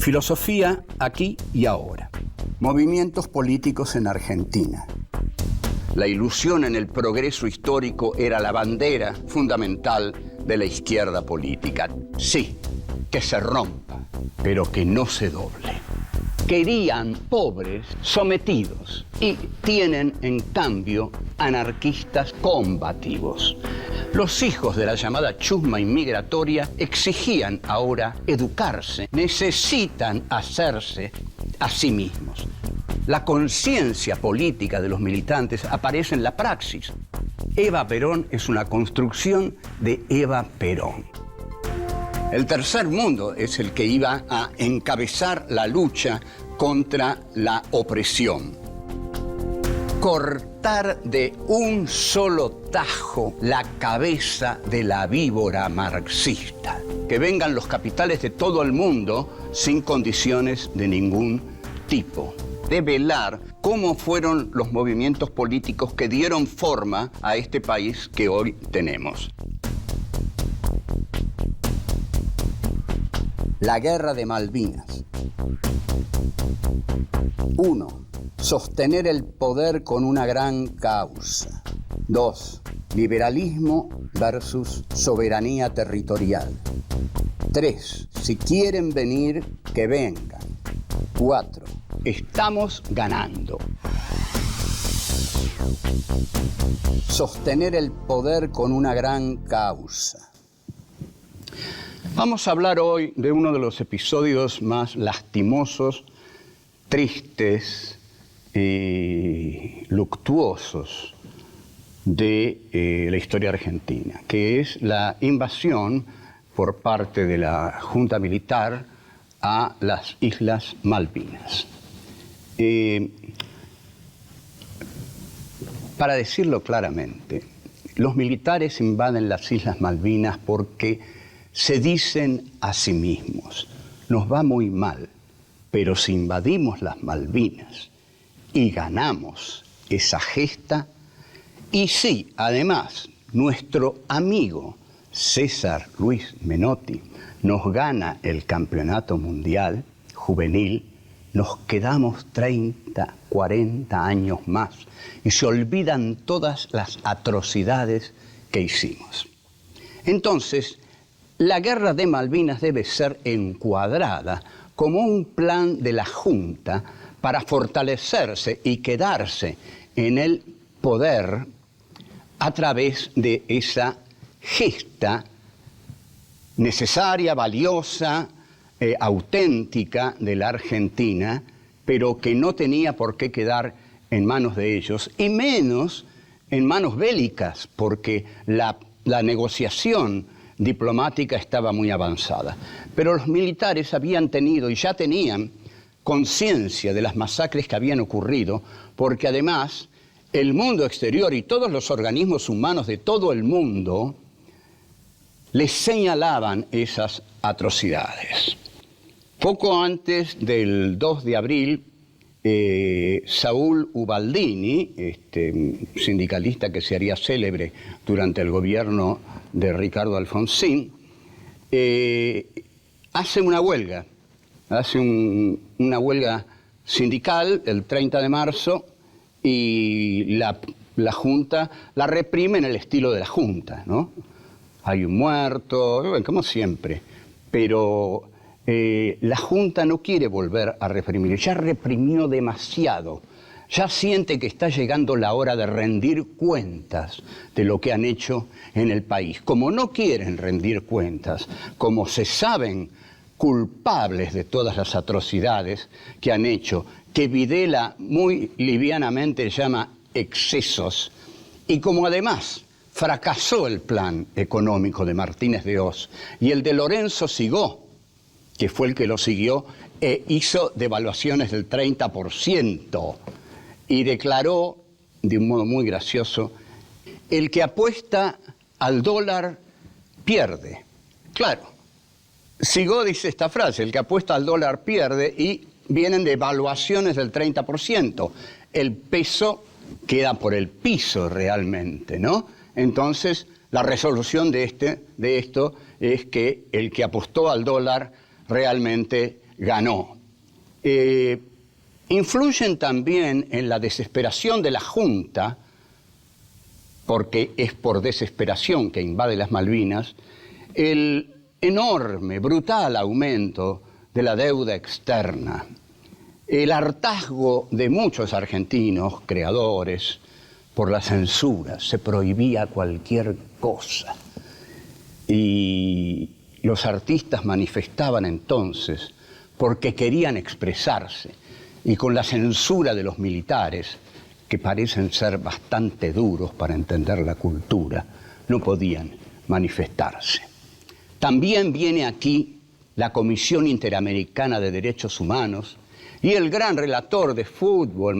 Filosofía aquí y ahora. Movimientos políticos en Argentina. La ilusión en el progreso histórico era la bandera fundamental de la izquierda política. Sí, que se rompa, pero que no se doble. Querían pobres sometidos y tienen, en cambio, anarquistas combativos. Los hijos de la llamada chusma inmigratoria exigían ahora educarse, necesitan hacerse a sí mismos. La conciencia política de los militantes aparece en la praxis. Eva Perón es una construcción de Eva Perón. El tercer mundo es el que iba a encabezar la lucha contra la opresión. Cortar de un solo tajo la cabeza de la víbora marxista. Que vengan los capitales de todo el mundo sin condiciones de ningún tipo. Develar cómo fueron los movimientos políticos que dieron forma a este país que hoy tenemos. La Guerra de Malvinas. 1. Sostener el poder con una gran causa. 2. Liberalismo versus soberanía territorial. 3. Si quieren venir, que vengan. 4. Estamos ganando. Sostener el poder con una gran causa. Vamos a hablar hoy de uno de los episodios más lastimosos, tristes y luctuosos de la historia argentina, que es la invasión por parte de la Junta Militar a las Islas Malvinas. Para decirlo claramente, los militares invaden las Islas Malvinas porque se dicen a sí mismos: nos va muy mal, pero si invadimos las Malvinas y ganamos esa gesta, y si además nuestro amigo César Luis Menotti nos gana el campeonato mundial juvenil, nos quedamos 30, 40 años más y se olvidan todas las atrocidades que hicimos. Entonces, la Guerra de Malvinas debe ser encuadrada como un plan de la Junta para fortalecerse y quedarse en el poder a través de esa gesta necesaria, valiosa, auténtica de la Argentina, pero que no tenía por qué quedar en manos de ellos, y menos en manos bélicas, porque la negociación diplomática estaba muy avanzada. Pero los militares habían tenido y ya tenían conciencia de las masacres que habían ocurrido, porque además el mundo exterior y todos los organismos humanos de todo el mundo les señalaban esas atrocidades. Poco antes del 2 de abril, Saúl Ubaldini, sindicalista que se haría célebre durante el gobierno de Ricardo Alfonsín, hace una huelga, una huelga sindical el 30 de marzo y la Junta la reprime en el estilo de la Junta, ¿no? Hay un muerto, como siempre, pero la Junta no quiere volver a reprimir, ya reprimió demasiado, ya siente que está llegando la hora de rendir cuentas de lo que han hecho en el país. Como no quieren rendir cuentas, como se saben culpables de todas las atrocidades que han hecho, que Videla muy livianamente llama excesos, y como además fracasó el plan económico de Martínez de Hoz y el de Lorenzo Sigó, que fue el que lo siguió, hizo devaluaciones del 30% y declaró, de un modo muy gracioso, el que apuesta al dólar pierde. Claro, Sigó dice esta frase: el que apuesta al dólar pierde, y vienen devaluaciones del 30%. El peso queda por el piso realmente, ¿no? Entonces, la resolución de esto es que el que apostó al dólar realmente ganó. Influyen también en la desesperación de la Junta, porque es por desesperación que invade las Malvinas, el enorme, brutal aumento de la deuda externa, el hartazgo de muchos argentinos creadores por la censura, se prohibía cualquier cosa. Y los artistas manifestaban entonces porque querían expresarse, y con la censura de los militares, que parecen ser bastante duros para entender la cultura, no podían manifestarse. También viene aquí la Comisión Interamericana de Derechos Humanos y el gran relator de fútbol,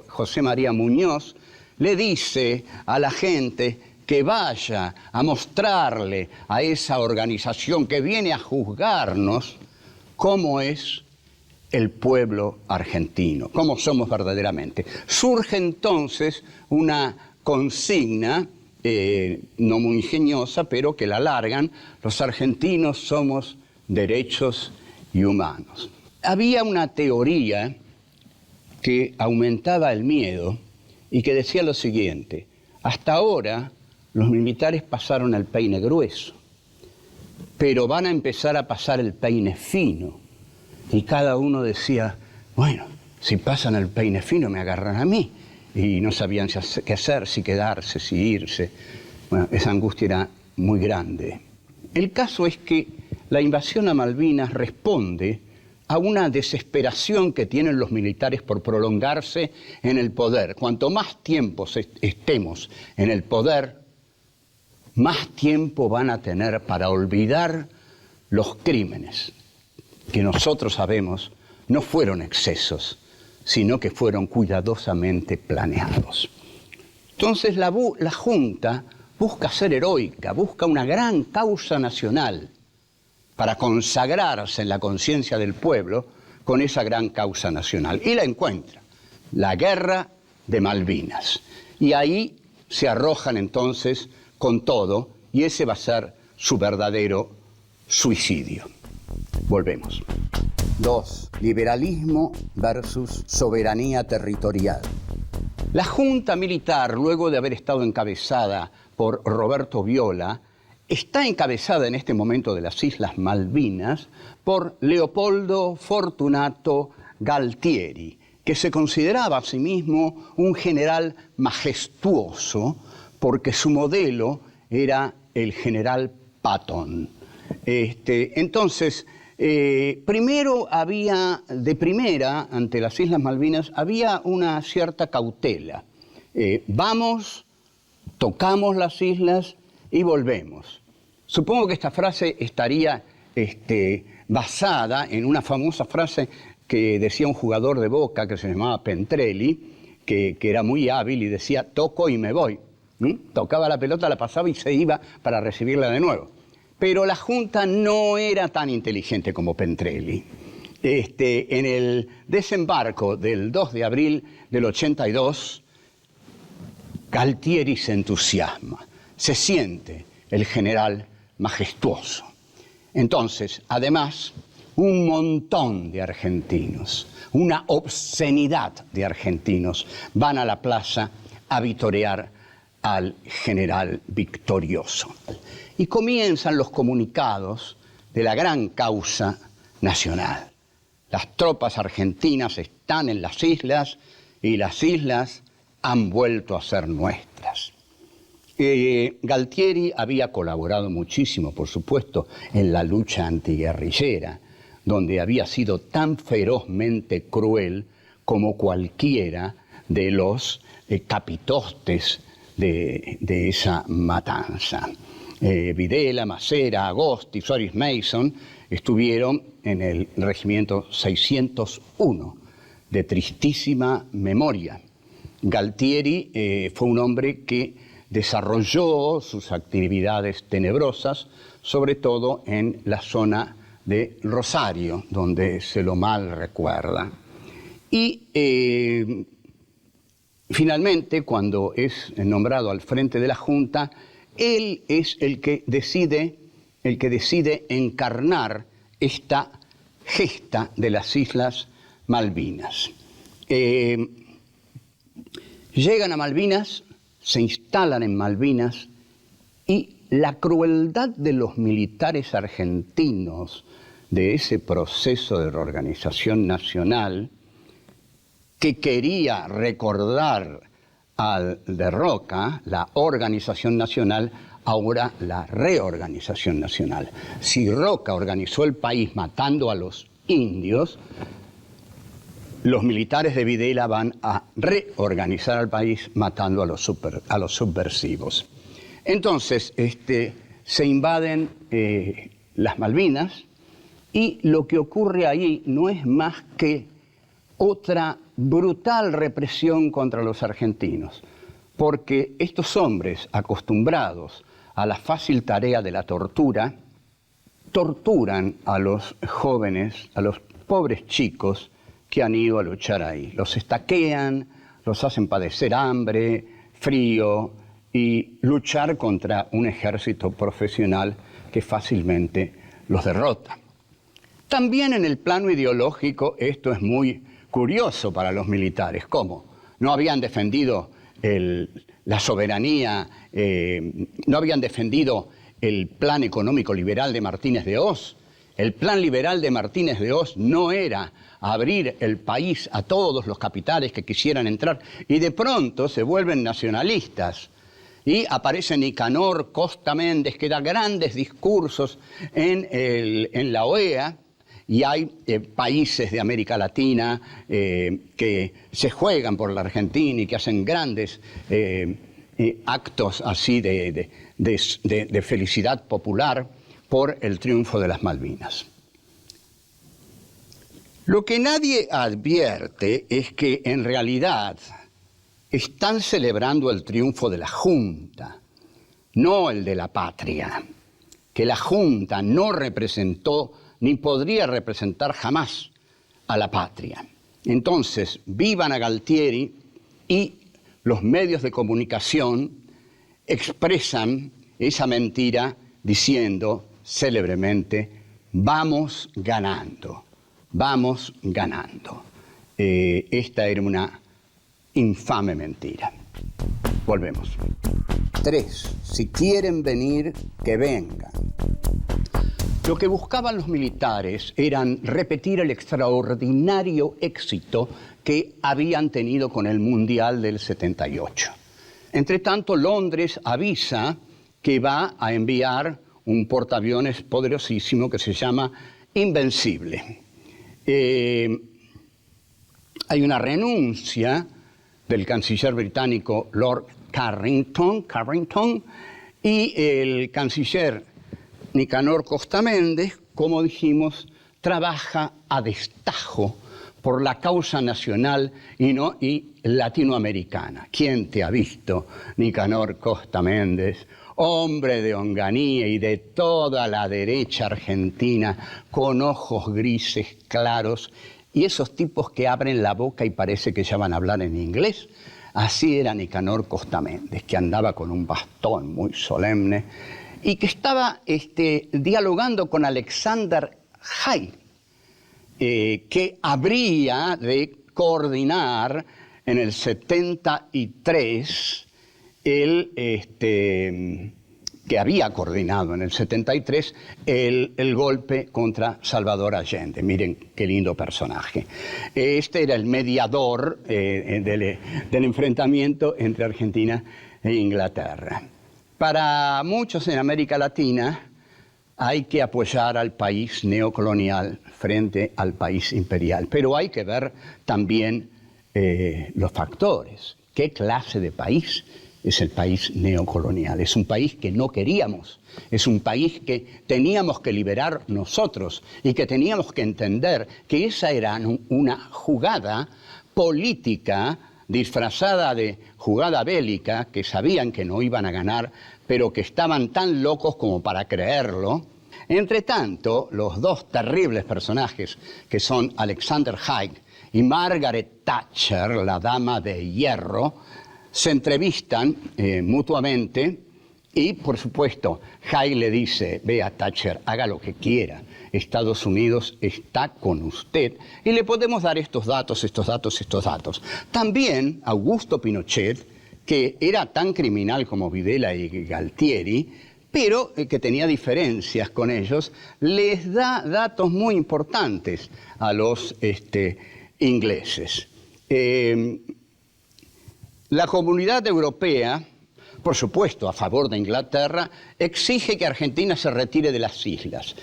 José María Muñoz, le dice a la gente que vaya a mostrarle a esa organización que viene a juzgarnos cómo es el pueblo argentino, cómo somos verdaderamente. Surge entonces una consigna, no muy ingeniosa, pero que la largan: los argentinos somos derechos y humanos. Había una teoría que aumentaba el miedo y que decía lo siguiente: hasta ahora los militares pasaron el peine grueso, pero van a empezar a pasar el peine fino. Y cada uno decía, bueno, si pasan el peine fino me agarran a mí. Y no sabían qué hacer, si quedarse, si irse. Bueno, esa angustia era muy grande. El caso es que la invasión a Malvinas responde a una desesperación que tienen los militares por prolongarse en el poder. Cuanto más tiempo estemos en el poder, más tiempo van a tener para olvidar los crímenes que nosotros sabemos no fueron excesos, sino que fueron cuidadosamente planeados. Entonces la Junta busca ser heroica, busca una gran causa nacional para consagrarse en la conciencia del pueblo con esa gran causa nacional. Y la encuentra, la Guerra de Malvinas. Y ahí se arrojan entonces con todo, y ese va a ser su verdadero suicidio. Volvemos. 2. Liberalismo versus soberanía territorial. La Junta Militar, luego de haber estado encabezada por Roberto Viola, está encabezada en este momento de las Islas Malvinas por Leopoldo Fortunato Galtieri, que se consideraba a sí mismo un general majestuoso porque su modelo era el general Patton. Entonces, primero había, de primera, ante las Islas Malvinas, había una cierta cautela. Vamos, tocamos las islas y volvemos. Supongo que esta frase estaría basada en una famosa frase que decía un jugador de Boca que se llamaba Pentrelli, que era muy hábil y decía, toco y me voy. Tocaba la pelota, la pasaba y se iba para recibirla de nuevo. Pero la Junta no era tan inteligente como Pentrelli. En el desembarco del 2 de abril del 82, Galtieri se entusiasma, se siente el general majestuoso. Entonces, además, un montón de argentinos, una obscenidad de argentinos van a la plaza a vitorear al general victorioso. Y comienzan los comunicados de la gran causa nacional. Las tropas argentinas están en las islas y las islas han vuelto a ser nuestras. Galtieri había colaborado muchísimo, por supuesto, en la lucha antiguerrillera, donde había sido tan ferozmente cruel como cualquiera de los capitostes de esa matanza. Videla, Macera, Agosti, Soares Mason estuvieron en el regimiento 601, de tristísima memoria. Galtieri fue un hombre que desarrolló sus actividades tenebrosas, sobre todo en la zona de Rosario, donde se lo mal recuerda. Y finalmente, cuando es nombrado al frente de la Junta, él es el que decide encarnar esta gesta de las Islas Malvinas. Llegan a Malvinas, se instalan en Malvinas y la crueldad de los militares argentinos de ese proceso de reorganización nacional que quería recordar al de Roca, la organización nacional, ahora la reorganización nacional. Si Roca organizó el país matando a los indios, los militares de Videla van a reorganizar al país matando a los subversivos. Entonces, se invaden las Malvinas y lo que ocurre ahí no es más que otra brutal represión contra los argentinos, porque estos hombres acostumbrados a la fácil tarea de la tortura, torturan a los jóvenes, a los pobres chicos que han ido a luchar ahí. Los estaquean, los hacen padecer hambre, frío y luchar contra un ejército profesional que fácilmente los derrota. También en el plano ideológico esto es muy curioso para los militares. ¿Cómo? No habían defendido la soberanía, no habían defendido el plan económico liberal de Martínez de Hoz. El plan liberal de Martínez de Hoz no era abrir el país a todos los capitales que quisieran entrar, y de pronto se vuelven nacionalistas. Y aparece Nicanor Costa Méndez, que da grandes discursos en la OEA, y hay países de América Latina que se juegan por la Argentina y que hacen grandes actos así de felicidad popular por el triunfo de las Malvinas. Lo que nadie advierte es que en realidad están celebrando el triunfo de la Junta, no el de la patria, que la Junta no representó ni podría representar jamás a la patria. Entonces, vivan a Galtieri, y los medios de comunicación expresan esa mentira diciendo célebremente: vamos ganando, vamos ganando. Esta era una infame mentira. Volvemos. 3. Si quieren venir, que vengan. Lo que buscaban los militares eran repetir el extraordinario éxito que habían tenido con el Mundial del 78. Entre tanto, Londres avisa que va a enviar un portaaviones poderosísimo que se llama Invencible. Hay una renuncia del canciller británico Lord Carrington, y el canciller Nicanor Costa Méndez, como dijimos, trabaja a destajo por la causa nacional y latinoamericana. ¿Quién te ha visto, Nicanor Costa Méndez, hombre de Onganía y de toda la derecha argentina, con ojos grises claros, y esos tipos que abren la boca y parece que ya van a hablar en inglés? Así era Nicanor Costa Méndez, que andaba con un bastón muy solemne y que estaba dialogando con Alexander Haig, que habría de coordinar en el 73 que había coordinado en el 73 el golpe contra Salvador Allende. Miren qué lindo personaje. Este era el mediador del enfrentamiento entre Argentina e Inglaterra. Para muchos en América Latina hay que apoyar al país neocolonial frente al país imperial, pero hay que ver también los factores. ¿Qué clase de país es el país neocolonial? Es un país que no queríamos, es un país que teníamos que liberar nosotros y que teníamos que entender que esa era una jugada política disfrazada de jugada bélica, que sabían que no iban a ganar, pero que estaban tan locos como para creerlo. Entre tanto, los dos terribles personajes, que son Alexander Haig y Margaret Thatcher, la dama de hierro, se entrevistan mutuamente y, por supuesto, Haig le dice: vea, Thatcher, haga lo que quiera, Estados Unidos está con usted. Y le podemos dar estos datos, estos datos, estos datos. También Augusto Pinochet, que era tan criminal como Videla y Galtieri, pero que tenía diferencias con ellos, les da datos muy importantes a los ingleses. La Comunidad Europea, por supuesto a favor de Inglaterra, exige que Argentina se retire de las islas.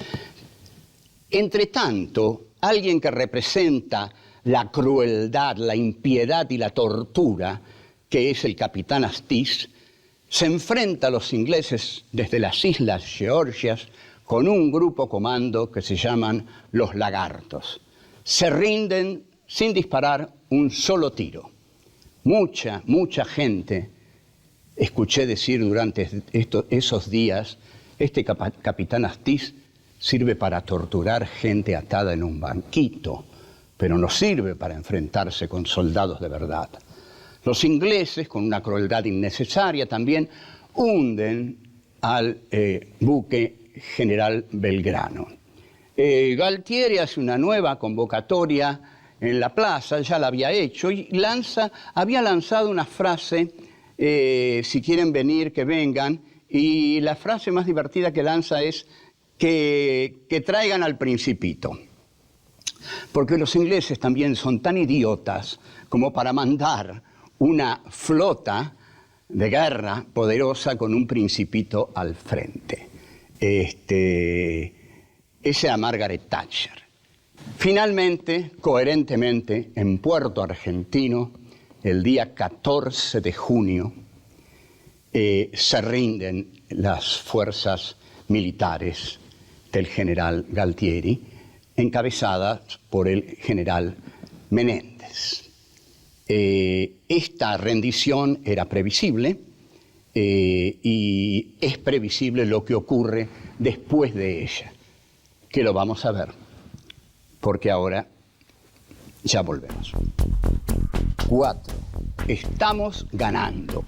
Entre tanto, alguien que representa la crueldad, la impiedad y la tortura, que es el capitán Astiz, se enfrenta a los ingleses desde las Islas Georgias con un grupo comando que se llaman los Lagartos. Se rinden sin disparar un solo tiro. Mucha gente, escuché decir durante esos días, este capitán Astiz sirve para torturar gente atada en un banquito, pero no sirve para enfrentarse con soldados de verdad. Los ingleses, con una crueldad innecesaria también, hunden al buque General Belgrano. Galtieri hace una nueva convocatoria en la plaza, ya la había hecho, y había lanzado una frase, si quieren venir, que vengan, y la frase más divertida que lanza es que traigan al Principito. Porque los ingleses también son tan idiotas como para mandar una flota de guerra poderosa con un Principito al frente. Esa era Margaret Thatcher. Finalmente, coherentemente, en Puerto Argentino, el día 14 de junio, se rinden las fuerzas militares del general Galtieri, encabezadas por el general Menéndez. Esta rendición era previsible y es previsible lo que ocurre después de ella, que lo vamos a ver, porque ahora ya volvemos. 4. Estamos ganando.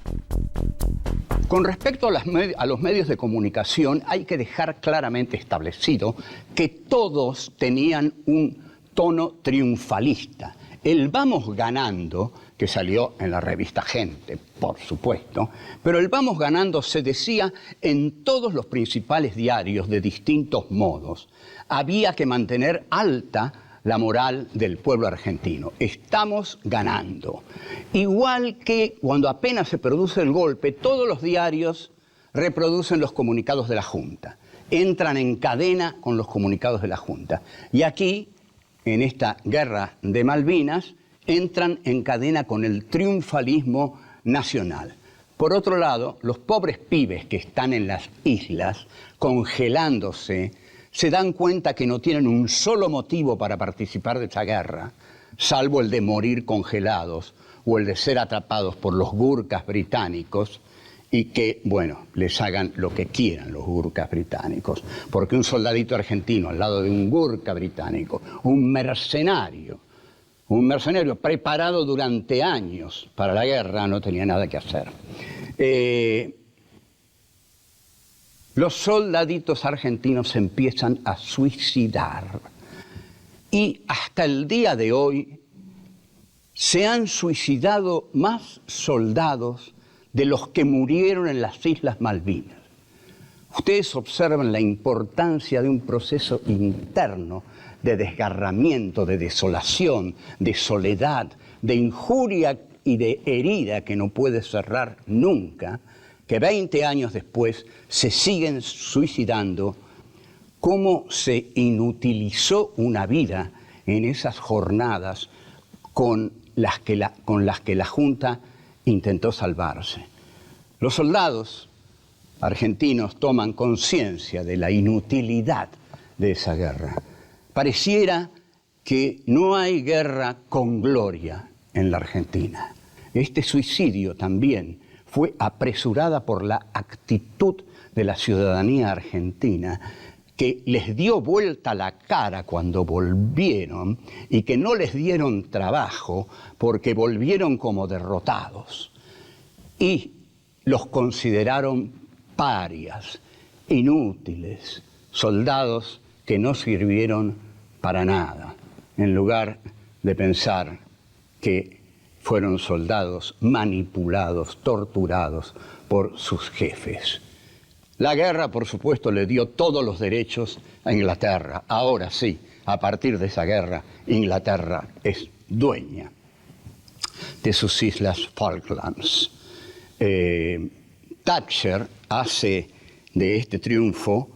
Con respecto a los medios de comunicación, hay que dejar claramente establecido que todos tenían un tono triunfalista. El vamos ganando, que salió en la revista Gente, por supuesto, pero el vamos ganando se decía en todos los principales diarios de distintos modos. Había que mantener alta la moral del pueblo argentino. Estamos ganando. Igual que cuando apenas se produce el golpe, todos los diarios reproducen los comunicados de la Junta. Entran en cadena con los comunicados de la Junta. Y aquí, en esta guerra de Malvinas, entran en cadena con el triunfalismo nacional. Por otro lado, los pobres pibes que están en las islas, congelándose, se dan cuenta que no tienen un solo motivo para participar de esa guerra, salvo el de morir congelados o el de ser atrapados por los gurkas británicos y que, bueno, les hagan lo que quieran los gurkas británicos. Porque un soldadito argentino al lado de un gurka británico, un mercenario preparado durante años para la guerra, no tenía nada que hacer. Los soldaditos argentinos se empiezan a suicidar y hasta el día de hoy se han suicidado más soldados de los que murieron en las Islas Malvinas. Ustedes observan la importancia de un proceso interno de desgarramiento, de desolación, de soledad, de injuria y de herida que no puede cerrar nunca, que 20 años después se siguen suicidando. Cómo se inutilizó una vida en esas jornadas con las que la Junta intentó salvarse. Los soldados argentinos toman conciencia de la inutilidad de esa guerra. Pareciera que no hay guerra con gloria en la Argentina. Este suicidio también fue apresurada por la actitud de la ciudadanía argentina, que les dio vuelta la cara cuando volvieron y que no les dieron trabajo porque volvieron como derrotados. Y los consideraron parias, inútiles, soldados que no sirvieron para nada, en lugar de pensar que fueron soldados manipulados, torturados por sus jefes. La guerra, por supuesto, le dio todos los derechos a Inglaterra. Ahora sí, a partir de esa guerra, Inglaterra es dueña de sus islas Falklands. Thatcher hace de este triunfo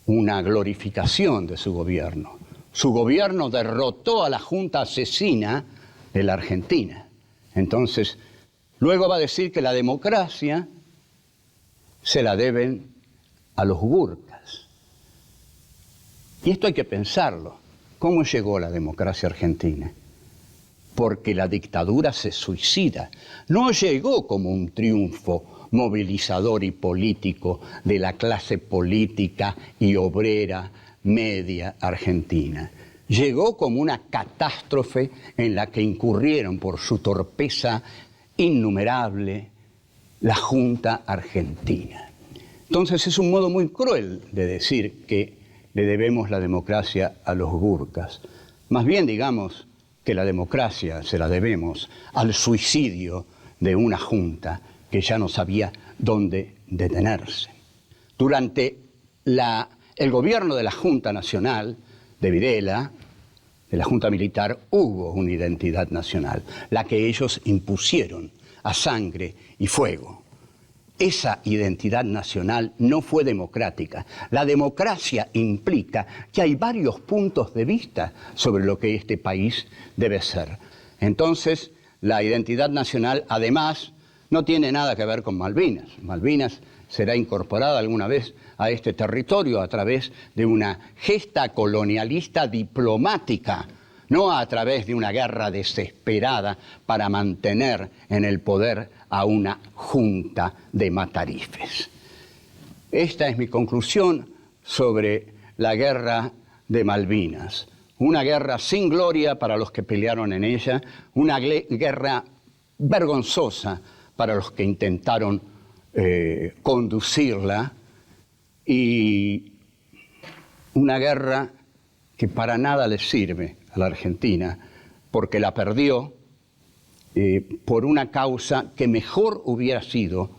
una glorificación de su gobierno. Su gobierno derrotó a la junta asesina de la Argentina. Entonces, luego va a decir que la democracia se la deben a los gurkas. Y esto hay que pensarlo. ¿Cómo llegó la democracia argentina? Porque la dictadura se suicida. No llegó como un triunfo movilizador y político de la clase política y obrera media argentina. Llegó como una catástrofe en la que incurrieron por su torpeza innumerable la Junta Argentina. Entonces es un modo muy cruel de decir que le debemos la democracia a los gurkas. Más bien digamos que la democracia se la debemos al suicidio de una junta que ya no sabía dónde detenerse. Durante el gobierno de la Junta Nacional de Videla, de la Junta Militar, hubo una identidad nacional, la que ellos impusieron a sangre y fuego. Esa identidad nacional no fue democrática. La democracia implica que hay varios puntos de vista sobre lo que este país debe ser. Entonces, la identidad nacional, además, no tiene nada que ver con Malvinas. Malvinas será incorporada alguna vez a este territorio a través de una gesta colonialista diplomática, no a través de una guerra desesperada para mantener en el poder a una junta de matarifes. Esta es mi conclusión sobre la guerra de Malvinas. Una guerra sin gloria para los que pelearon en ella, una guerra vergonzosa para los que intentaron conducirla, y una guerra que para nada le sirve a la Argentina, porque la perdió por una causa que mejor hubiera sido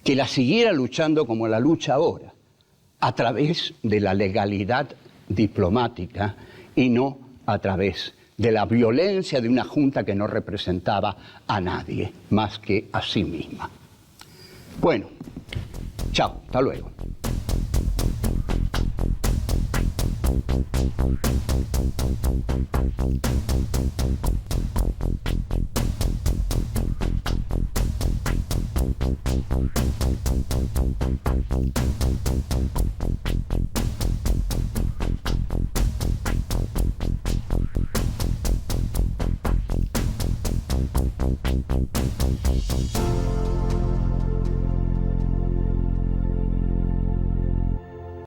que la siguiera luchando como la lucha ahora, a través de la legalidad diplomática y no a través de la violencia de una junta que no representaba a nadie más que a sí misma. Bueno, chao, hasta luego.